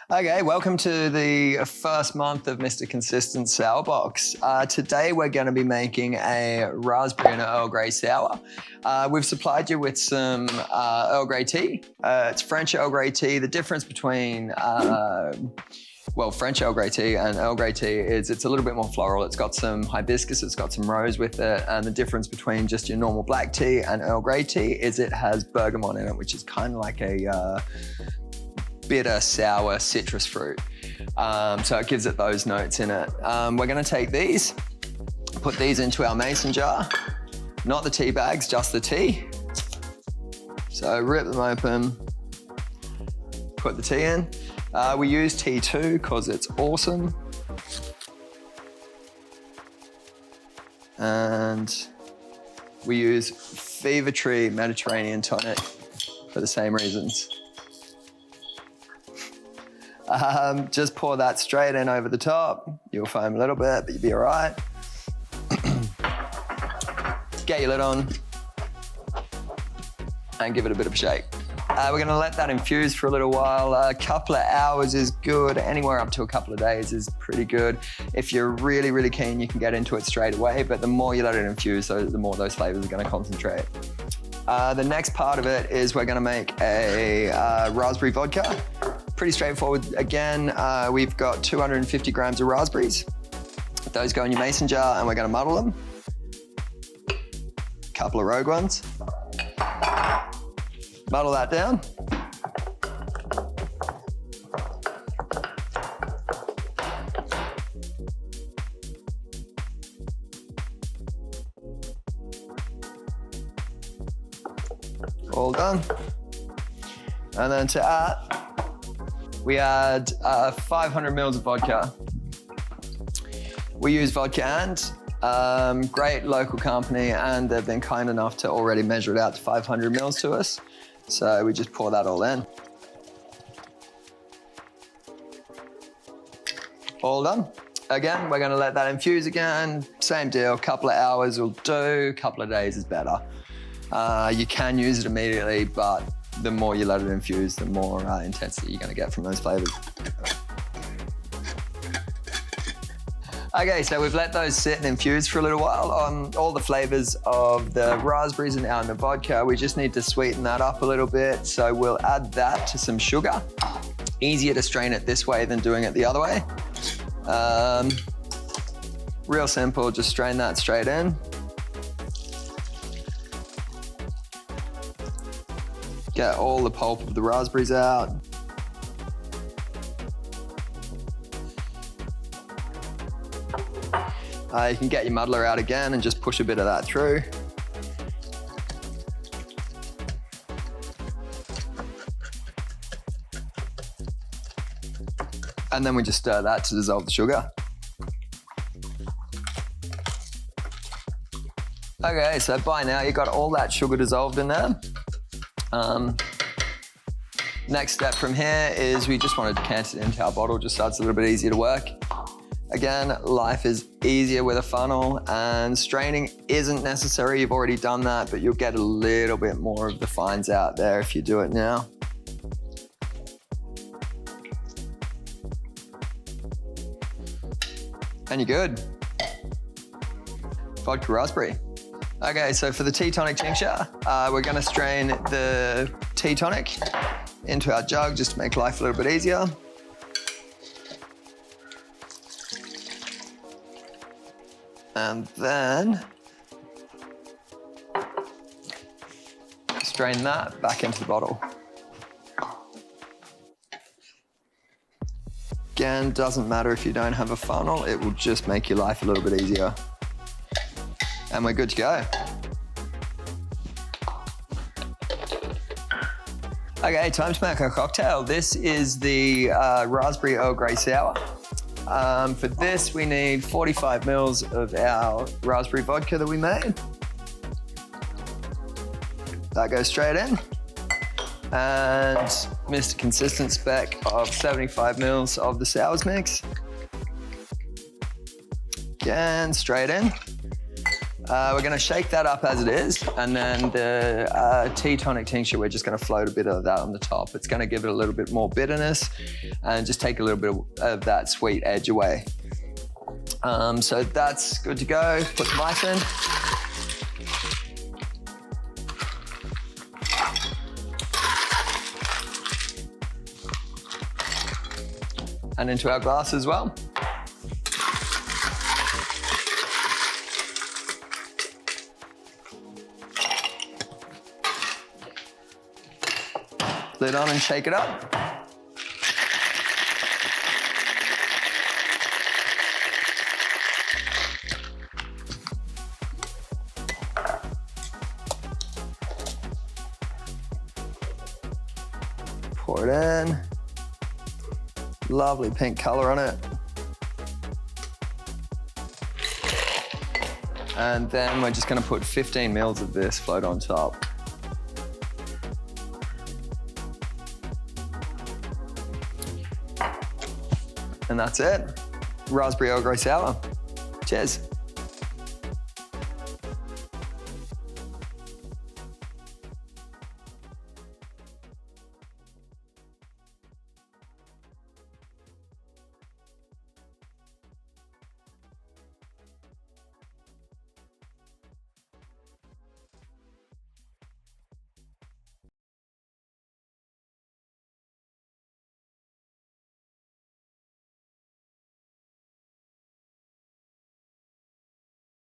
Okay, welcome to the first month of Mr. Consistent Sour Box. Today we're going to be making a raspberry and Earl Grey sour. We've supplied you with some Earl Grey tea. It's French Earl Grey tea. The difference between French Earl Grey tea and Earl Grey tea is it's a little bit more floral. It's got some hibiscus, it's got some rose with it. And the difference between just your normal black tea and Earl Grey tea is it has bergamot in it, which is kind of like a bitter, sour citrus fruit. So it gives it those notes in it. We're gonna take these, put these into our mason jar, not the tea bags, just the tea. So rip them open, put the tea in. We use T2 because it's awesome. And we use Fever Tree Mediterranean tonic for the same reasons. Just pour that straight in over the top. You'll foam a little bit, but you'll be all right. Get your lid on and give it a bit of a shake. We're gonna let that infuse for a little while. A couple of hours is good. Anywhere up to a couple of days is pretty good. If you're really, really keen, you can get into it straight away, but the more you let it infuse, the more those flavors are gonna concentrate. The next part of it is we're gonna make a raspberry vodka. Pretty straightforward. Again, we've got 250 grams of raspberries. Those go in your mason jar and we're gonna muddle them. A couple of rogue ones. Muddle that down. All done. And then to add, we add 500 mils of vodka. We use Vodka and great local company, and they've been kind enough to already measure it out to 500 mils to us. So we just pour that all in. All done. Again, we're gonna let that infuse again. Same deal, couple of hours will do, couple of days is better. You can use it immediately, but the more you let it infuse, the more intensity you're gonna get from those flavors. Okay, so we've let those sit and infuse for a little while. All the flavors of the raspberries are now in the vodka. We just need to sweeten that up a little bit. So we'll add that to some sugar. Easier to strain it this way than doing it the other way. Real simple, just strain that straight in. Get all the pulp of the raspberries out. You can get your muddler out again and just push a bit of that through. And then we just stir that to dissolve the sugar. Okay, so by now you've got all that sugar dissolved in there. Next step from here is we just want to decant it into our bottle just so it's a little bit easier to work. Again, life is easier with a funnel and straining isn't necessary. You've already done that, but you'll get a little bit more of the fines out there if you do it now. And you're good. Vodka raspberry. Okay, so for the tea tonic tincture, we're gonna strain the tea tonic into our jug just to make life a little bit easier. And then strain that back into the bottle. Again, doesn't matter if you don't have a funnel, it will just make your life a little bit easier. And we're good to go. Okay, time to make our cocktail. This is the Raspberry Earl Grey Sour. For this, we need 45 mils of our raspberry vodka that we made. That goes straight in. And Mr. Consistent spec of 75 mils of the sours mix. Again, straight in. We're gonna shake that up as it is, and then the tea tonic tincture, we're just gonna float a bit of that on the top. It's gonna give it a little bit more bitterness and just take a little bit of that sweet edge away. So that's good to go. Put some ice in. And into our glass as well. Lid on and shake it up. Pour it in. Lovely pink color on it. And then we're just gonna put 15 mils of this float on top. And that's it. Raspberry Earl Grey Sour. Cheers.